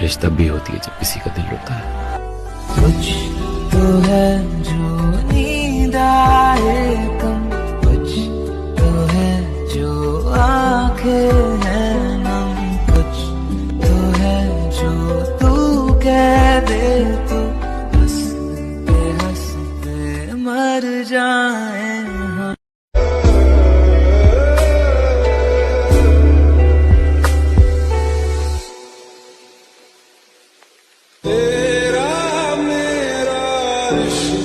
बारिश तब भी होती है जब किसी का दिल रोता है। कुछ तो है जो नींद आए कम, कुछ तो है जो आंखें हैं नम, कुछ तो है जो तू कह दे तो हंसते हंसते मर जाए हम। तेरा मेरा रिश्ता